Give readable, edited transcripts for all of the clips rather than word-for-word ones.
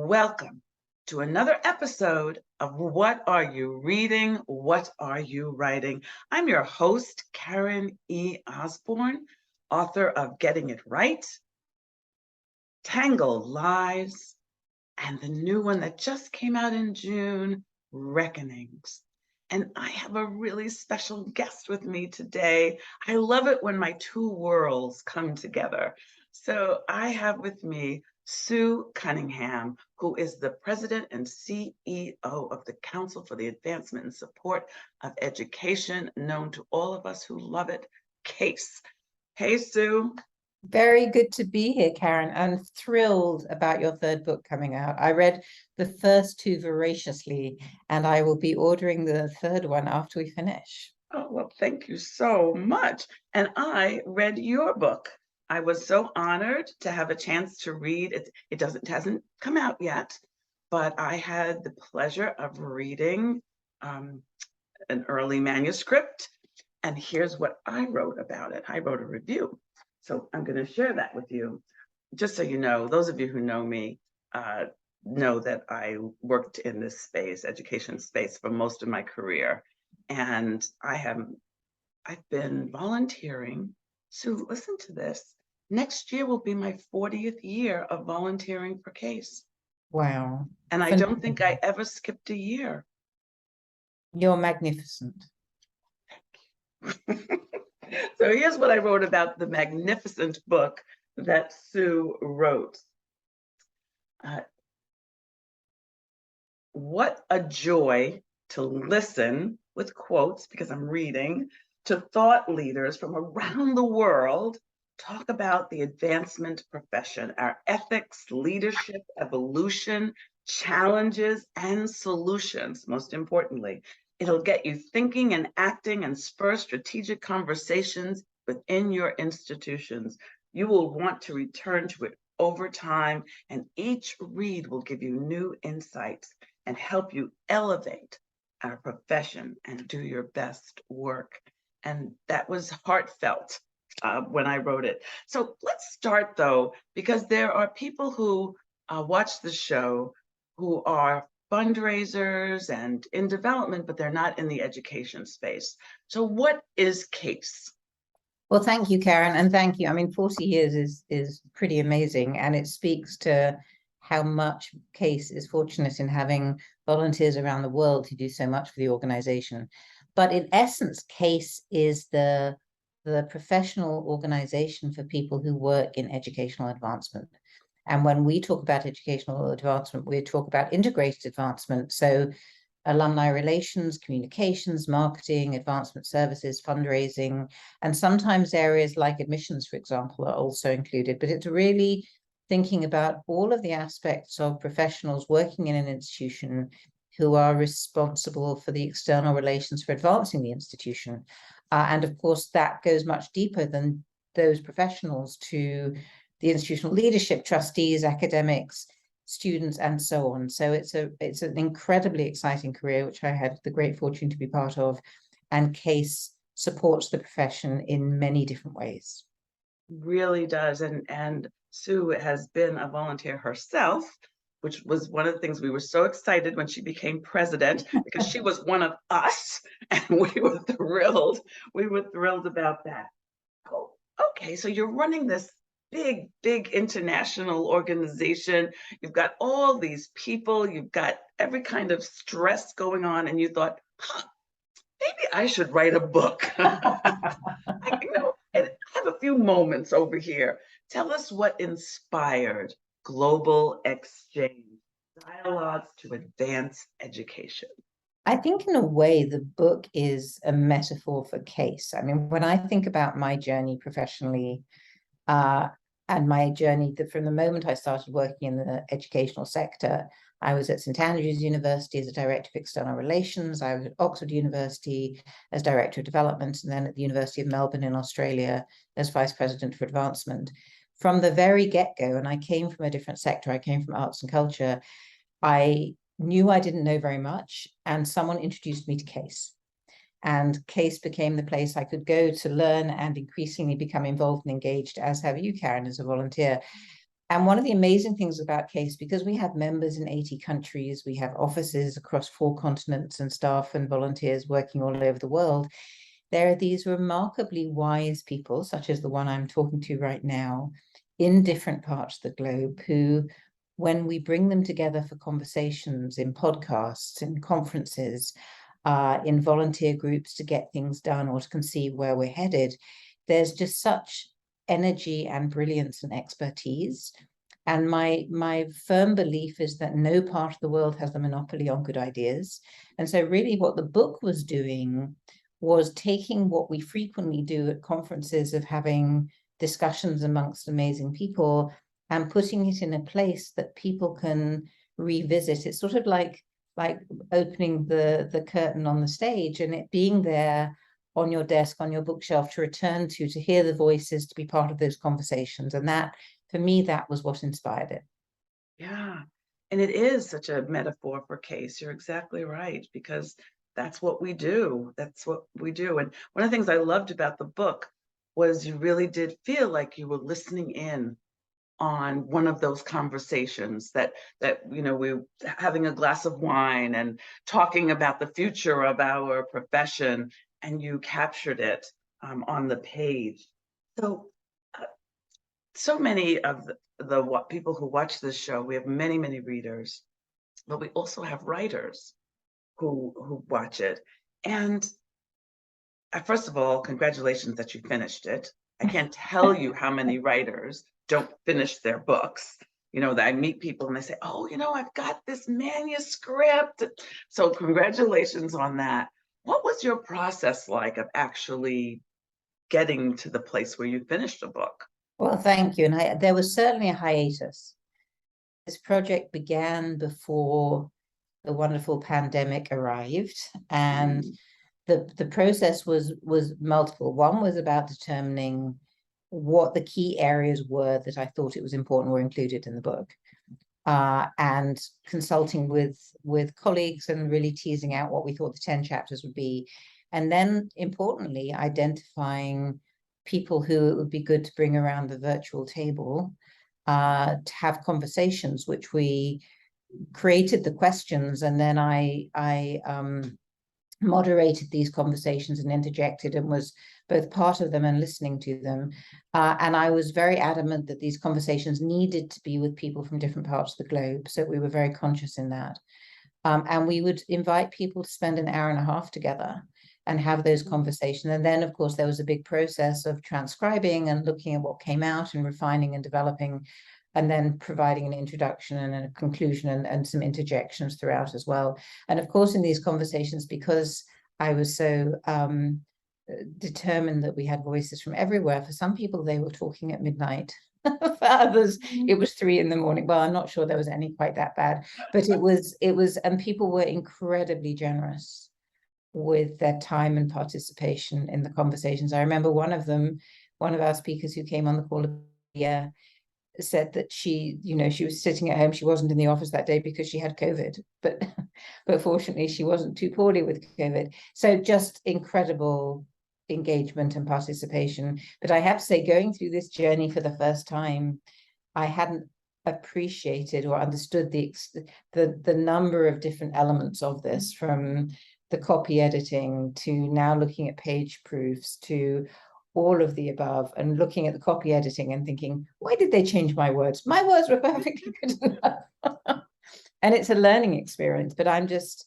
Welcome to another episode of What Are You Reading? What Are You Writing? I'm your host, Karen E. Osborne, author of Getting It Right, Tangled Lies, and the new one that just came out in June, Reckonings. And I have a really special guest with me today. I love it when my two worlds come together. So I have with me Sue Cunningham, who is the president and CEO of the Council for the Advancement and Support of Education, known to all of us who love it, CASE. Hey, Sue. Very good to be here, Karen. I'm thrilled about your third book coming out. I read the first two voraciously, and I will be ordering the third one after we finish. Oh, well, thank you so much. And I read your book. I was so honored to have a chance to read it. It hasn't come out yet, but I had the pleasure of reading an early manuscript. And here's what I wrote about it. I wrote a review. So I'm going to share that with you. Just so you know, those of you who know me know that I worked in this space, education space, for most of my career. And I've been volunteering. So listen to this. Next year will be my 40th year of volunteering for CASE. Wow. And I don't think I ever skipped a year. You're magnificent. Thank you. So here's what I wrote about the magnificent book that Sue wrote. What a joy to listen, with quotes, because I'm reading, to thought leaders from around the world talk about the advancement profession, our ethics, leadership, evolution, challenges, and solutions, most importantly. It'll get you thinking and acting and spur strategic conversations within your institutions. You will want to return to it over time, and each read will give you new insights and help you elevate our profession and do your best work. And that was heartfelt when I wrote it. So let's start though, because there are people who watch the show who are fundraisers and in development, but they're not in the education space. So what is CASE? Well, thank you, Karen, and thank you. I mean, 40 years is pretty amazing, and it speaks to how much CASE is fortunate in having volunteers around the world who do so much for the organization. But in essence, CASE is the professional organization for people who work in educational advancement. And when we talk about educational advancement, we talk about integrated advancement. So alumni relations, communications, marketing, advancement services, fundraising, and sometimes areas like admissions, for example, are also included. But it's really thinking about all of the aspects of professionals working in an institution who are responsible for the external relations for advancing the institution. And of course, that goes much deeper than those professionals to the institutional leadership, trustees, academics, students, and so on. So it's an incredibly exciting career, which I had the great fortune to be part of, and CASE supports the profession in many different ways. Really does. And Sue has been a volunteer herself, which was one of the things we were so excited when she became president, because she was one of us, and we were thrilled. We were thrilled about that. Oh, okay, so you're running this big international organization. You've got all these people, you've got every kind of stress going on, and you thought, maybe I should write a book. And I have a few moments over here. Tell us what inspired Global Exchange, Dialogues to Advance Education. I think in a way, the book is a metaphor for CASE. I mean, when I think about my journey professionally, and my journey from the moment I started working in the educational sector, I was at St Andrews University as a director of external relations. I was at Oxford University as director of development, and then at the University of Melbourne in Australia as vice president for advancement. From the very get-go, and I came from a different sector, I came from arts and culture, I knew I didn't know very much, and someone introduced me to CASE. And CASE became the place I could go to learn and increasingly become involved and engaged, as have you, Karen, as a volunteer. And one of the amazing things about CASE, because we have members in 80 countries, we have offices across 4 continents and staff and volunteers working all over the world, there are these remarkably wise people, such as the one I'm talking to right now, in different parts of the globe, who, when we bring them together for conversations in podcasts, in conferences, in volunteer groups to get things done or to conceive where we're headed, there's just such energy and brilliance and expertise. And my firm belief is that no part of the world has a monopoly on good ideas. And so really what the book was doing was taking what we frequently do at conferences of having discussions amongst amazing people and putting it in a place that people can revisit. It's sort of like opening the curtain on the stage and it being there on your desk, on your bookshelf to return to hear the voices, to be part of those conversations. And that, for me, that was what inspired it. Yeah. And it is such a metaphor for CASE. You're exactly right, because that's what we do. That's what we do. And one of the things I loved about the book was you really did feel like you were listening in on one of those conversations that we're having a glass of wine and talking about the future of our profession, and you captured it on the page. So so many of the people who watch this show, we have many readers, but we also have writers who watch it. And first of all, congratulations that you finished it. I can't tell you how many writers don't finish their books. That I meet people and they say, oh, I've got this manuscript. So congratulations on that. What was your process like of actually getting to the place where you finished a book? Well, thank you. And there was certainly a hiatus. This project began before the wonderful pandemic arrived, and the process was multiple. One was about determining what the key areas were that I thought it was important were included in the book, and consulting with colleagues and really teasing out what we thought the 10 chapters would be. And then importantly, identifying people who it would be good to bring around the virtual table to have conversations, which we created the questions, and then I moderated these conversations and interjected and was both part of them and listening to them. And I was very adamant that these conversations needed to be with people from different parts of the globe. So we were very conscious in that. And we would invite people to spend an hour and a half together and have those conversations. And then, of course, there was a big process of transcribing and looking at what came out and refining and developing, and then providing an introduction and a conclusion and some interjections throughout as well. And of course, in these conversations, because I was so determined that we had voices from everywhere, for some people, they were talking at midnight. For others, it was 3 in the morning. Well, I'm not sure there was any quite that bad, but it was, and people were incredibly generous with their time and participation in the conversations. I remember one of our speakers who came on the call, said that she was sitting at home. She wasn't in the office that day because she had COVID, but fortunately she wasn't too poorly with COVID. So just incredible engagement and participation. But I have to say, going through this journey for the first time, I hadn't appreciated or understood the number of different elements of this, from the copy editing to now looking at page proofs to all of the above, and looking at the copy editing and thinking, why did they change my words? My words were perfectly good enough. And it's a learning experience, but I'm just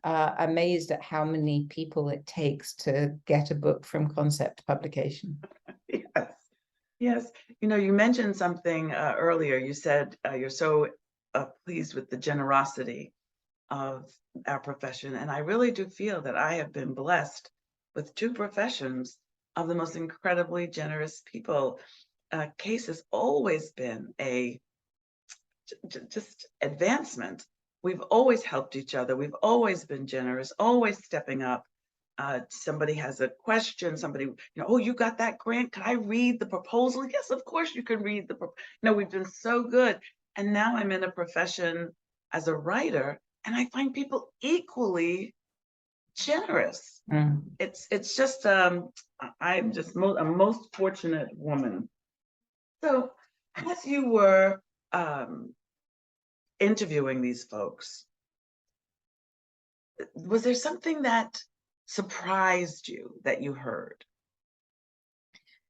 amazed at how many people it takes to get a book from concept to publication. Yes. Yes. You mentioned something earlier. You said you're so pleased with the generosity of our profession. And I really do feel that I have been blessed with 2 professions of the most incredibly generous people. CASE has always been a just advancement. We've always helped each other. We've always been generous, always stepping up. Somebody has a question, somebody, oh, you got that grant? Can I read the proposal? Yes, of course you can read the, we've been so good. And now I'm in a profession as a writer, and I find people equally generous. It's just, I'm just a most fortunate woman. So as you were um, interviewing these folks, was there something that surprised you that you heard?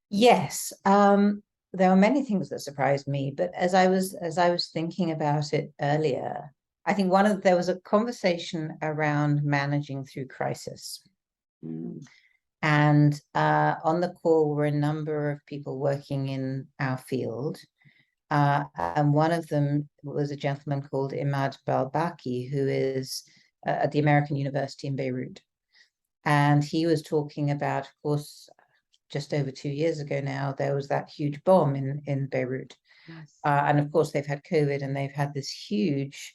Yes, there were many things that surprised me, but as I was thinking about it earlier, I think there was a conversation around managing through crisis. Mm, And on the call were a number of people working in our field. And one of them was a gentleman called Imad Balbaki, who is at the American University in Beirut. And he was talking about, of course, just over 2 years ago now, there was that huge bomb in Beirut. yes. And of course, they've had COVID and they've had this huge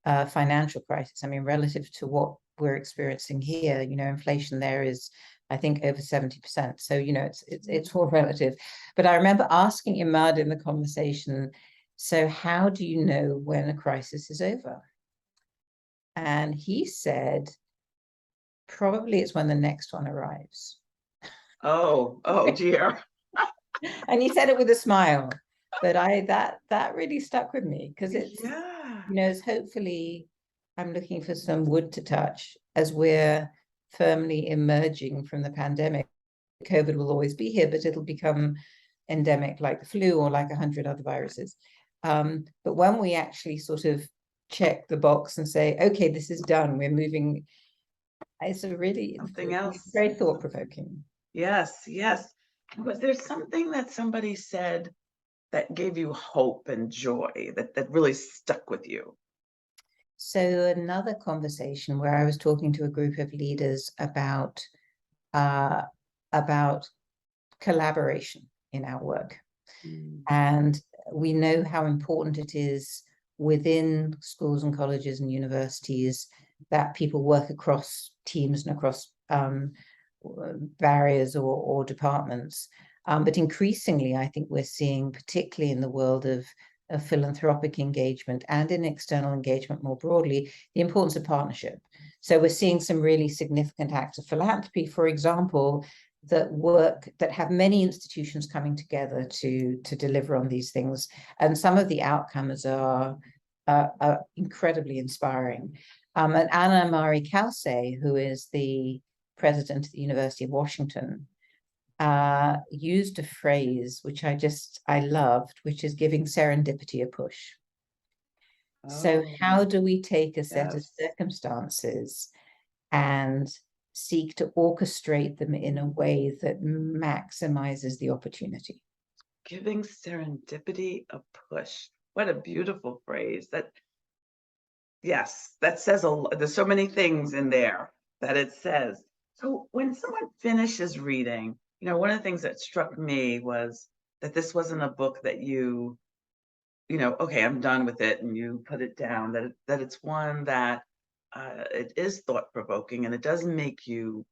financial crisis. I mean, relative to what we're experiencing here, inflation there is, I think, over 70%. So, it's all relative. But I remember asking Imad in the conversation, so how do you know when a crisis is over? And he said, probably it's when the next one arrives. Oh dear. And he said it with a smile. But that really stuck with me because Yeah. it's hopefully I'm looking for some wood to touch as we're firmly emerging from the pandemic. COVID will always be here, but it'll become endemic like the flu or like 100 other viruses. But when we actually sort of check the box and say, okay, this is done, we're moving, it's Something else. very thought-provoking. Yes, yes. Was there something that somebody said that gave you hope and joy that really stuck with you? So another conversation where I was talking to a group of leaders uh, about collaboration in our work. Mm. And we know how important it is within schools and colleges and universities that people work across teams and across barriers or departments. But increasingly, I think we're seeing, particularly in the world of philanthropic engagement and in external engagement more broadly, the importance of partnership. So we're seeing some really significant acts of philanthropy, for example, that have many institutions coming together to deliver on these things, and some of the outcomes are incredibly inspiring. And Anna Marie Kelsey, who is the president of the University of Washington, used a phrase which I loved, which is giving serendipity a push. So Oh, how do we take a set of yes. circumstances and seek to orchestrate them in a way that maximizes the opportunity? Giving serendipity a push. What a beautiful phrase. Yes, that says a lot. There's so many things in there that it says. So when someone finishes reading, one of the things that struck me was that this wasn't a book that okay, I'm done with it, and you put it down. That it's one that it is thought provoking and it does make you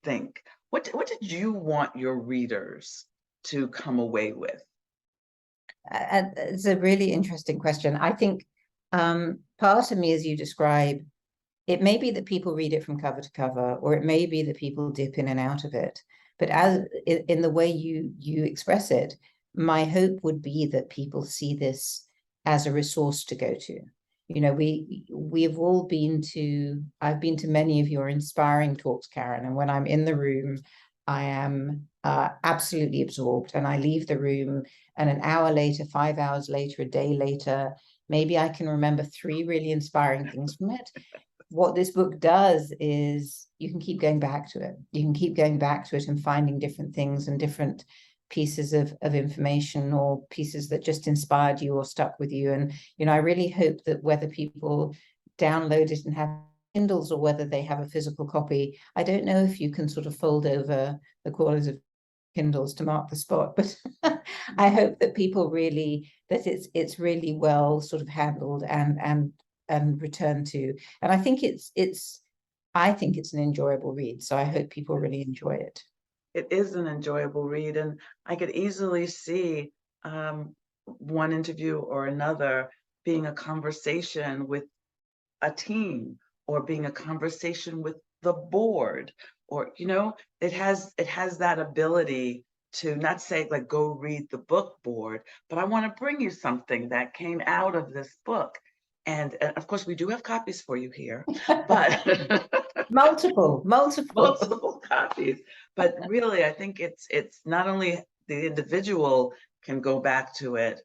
think. What did you want your readers to come away with? It's a really interesting question. I think part of me, as you describe, it may be that people read it from cover to cover, or it may be that people dip in and out of it. But as in the way you express it, my hope would be that people see this as a resource to go to. We've all I've been to many of your inspiring talks, Karen, and when I'm in the room, I am absolutely absorbed, and I leave the room, and an hour later, 5 hours later, a day later, maybe I can remember 3 really inspiring things from it. What this book does is you can keep going back to it. You can keep going back to it and finding different things and different pieces of information or pieces that just inspired you or stuck with you. And, I really hope that whether people download it and have Kindles or whether they have a physical copy, I don't know if you can sort of fold over the corners of Kindles to mark the spot, but I hope that people that it's really well sort of handled and returned to. And I think it's an enjoyable read. So I hope people really enjoy it. It is an enjoyable read, and I could easily see one interview or another being a conversation with a team or being a conversation with the board, or it has that ability to not say like go read the book board, but I want to bring you something that came out of this book. And of course, we do have copies for you here, but Multiple, multiple. multiple copies. But really, I think it's not only the individual can go back to it,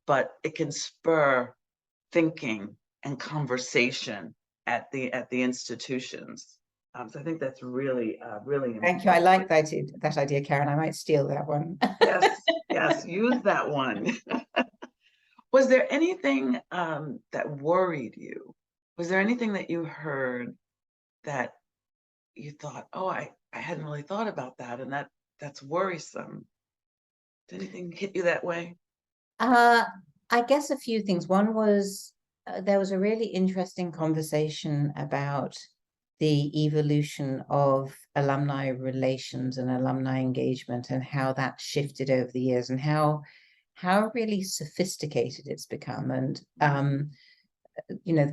but it can spur thinking and conversation at the institutions. So I think that's really really Thank you. I important. like that idea, Karen. I might steal that one. Yes, yes, use that one. Was there anything that worried you? Was there anything that you heard that you thought, oh, I hadn't really thought about that, and that's worrisome? Did anything hit you that way? Uh, I guess a few things. One was there was a really interesting conversation about the evolution of alumni relations and alumni engagement and how that shifted over the years and how really sophisticated it's become. And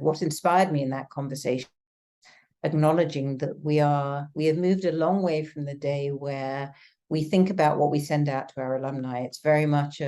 what inspired me in that conversation, acknowledging that we have moved a long way from the day where we think about what we send out to our alumni. It's very much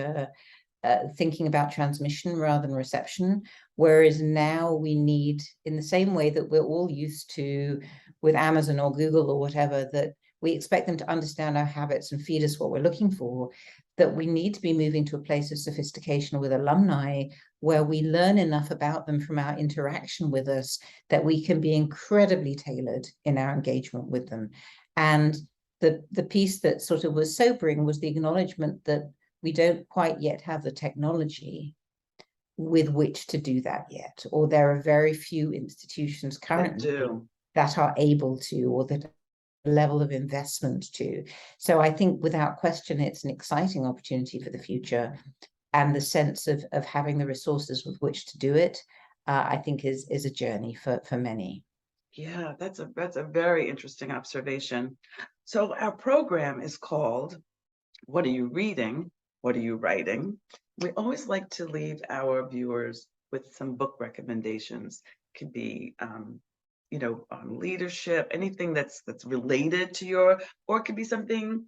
thinking about transmission rather than reception. Whereas now we need, in the same way that we're all used to with Amazon or Google or whatever, that we expect them to understand our habits and feed us what we're looking for, that we need to be moving to a place of sophistication with alumni where we learn enough about them from our interaction with us that we can be incredibly tailored in our engagement with them. And the piece that sort of was sobering was the acknowledgement that we don't quite yet have the technology with which to do that yet, or there are very few institutions currently that are able to, or that level of investment to. So I think without question, it's an exciting opportunity for the future, and the sense of having the resources with which to do it, I think is a journey for many. Yeah, that's a very interesting observation. So our program is called What Are You Reading? What Are You Writing? We always like to leave our viewers with some book recommendations. Could be on leadership, anything that's related to or it could be something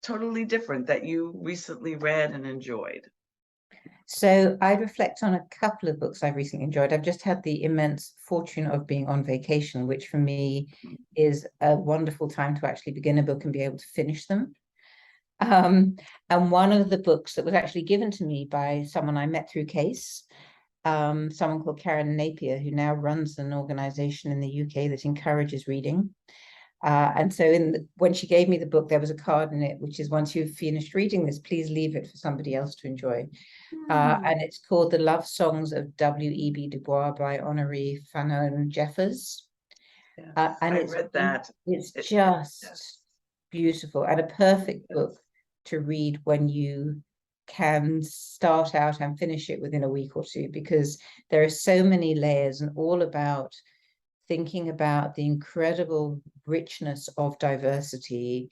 totally different that you recently read and enjoyed. So I reflect on a couple of books I've recently enjoyed. I've just had the immense fortune of being on vacation, which for me is a wonderful time to actually begin a book and be able to finish them. And one of the books that was actually given to me by someone I met through Case, someone called Karen Napier, who now runs an organization in the UK that encourages reading. And so when she gave me the book, there was a card in it, which is, once you've finished reading this, please leave it for somebody else to enjoy. And it's called The Love Songs of W.E.B. Du Bois by Honoré Fanon Jeffers. Yes, And I read that. It's Yes. just beautiful and a perfect book to read when you can start out and finish it within a week or two, because there are so many layers and all about thinking about the incredible richness of diversity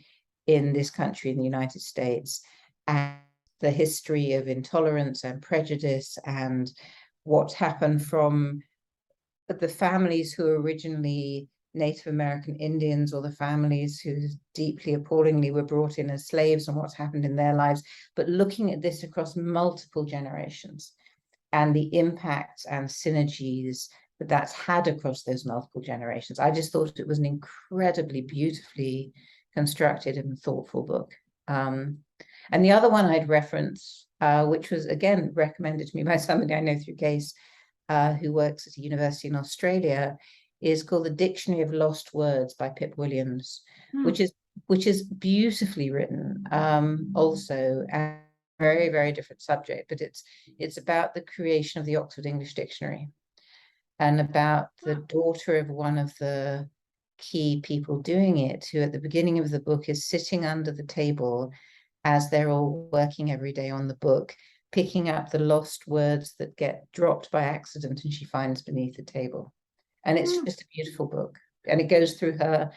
in this country, in the United States, and the history of intolerance and prejudice, and what happened from the families who were originally Native American Indians, or the families who deeply appallingly were brought in as slaves, and what's happened in their lives, but looking at this across multiple generations and the impacts and synergies that that's had across those multiple generations. I just thought it was an incredibly beautifully constructed and thoughtful book. And the other one I'd reference, which was again recommended to me by somebody I know through Case, who works at a university in Australia, is called The Dictionary of Lost Words by Pip Williams, which is beautifully written, also, and very, very different subject, but it's about the creation of the Oxford English Dictionary, and about the daughter of one of the key people doing it, who at the beginning of the book is sitting under the table as they're all working every day on the book, picking up the lost words that get dropped by accident and she finds beneath the table. And it's just a beautiful book. And it goes through her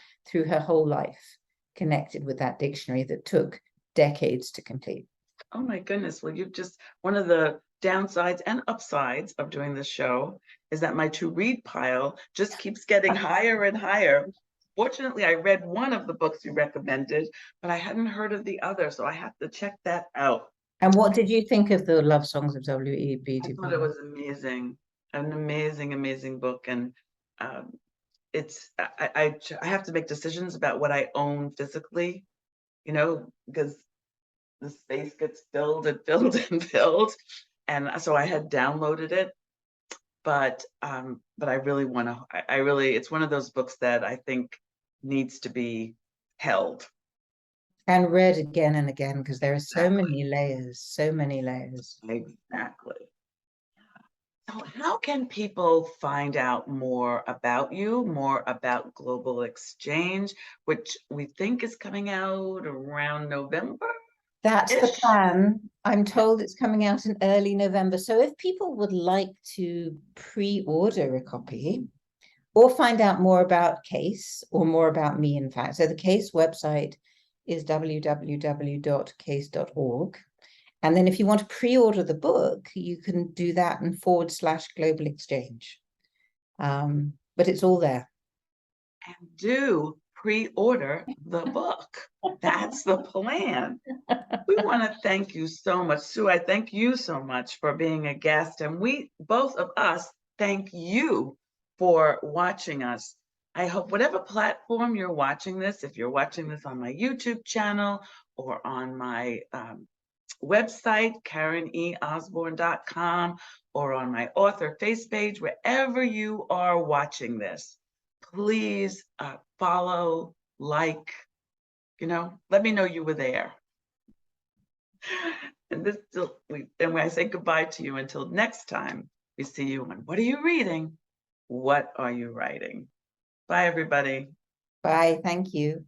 whole life, connected with that dictionary that took decades to complete. Oh my goodness. Well, you've just, one of the downsides and upsides of doing this show is that my to read pile just keeps getting higher and higher. Fortunately, I read one of the books you recommended, but I hadn't heard of the other, so I have to check that out. And what did you think of the Love Songs of W.E.B. I Du thought it Bois? was amazing, an amazing, amazing book, and um, it's I have to make decisions about what I own physically, because the space gets filled and filled and filled, and so I had downloaded it, but I really want to. I really, it's one of those books that I think needs to be held. And read again and again, because there are so Exactly. many layers, so many layers. Exactly. So how can people find out more about you, more about Global Exchange, which we think is coming out around November-ish? That's the plan. I'm told it's coming out in early November. So if people would like to pre-order a copy or find out more about Case or more about me, in fact, so the Case website is www.case.org. And then if you want to pre-order the book, you can do that in /Global Exchange. But it's all there. And do pre-order the book. That's the plan. We want to thank you so much, Sue. I thank you so much for being a guest, and we, both of us, thank you for watching us. I hope whatever platform you're watching this, if you're watching this on my YouTube channel or on my website, KarenEosborne.com, or on my author face page, wherever you are watching this, please follow, like, let me know you were there. And when I say goodbye to you until next time, we see you on What Are You Reading? What Are You Writing? Bye, everybody. Bye. Thank you.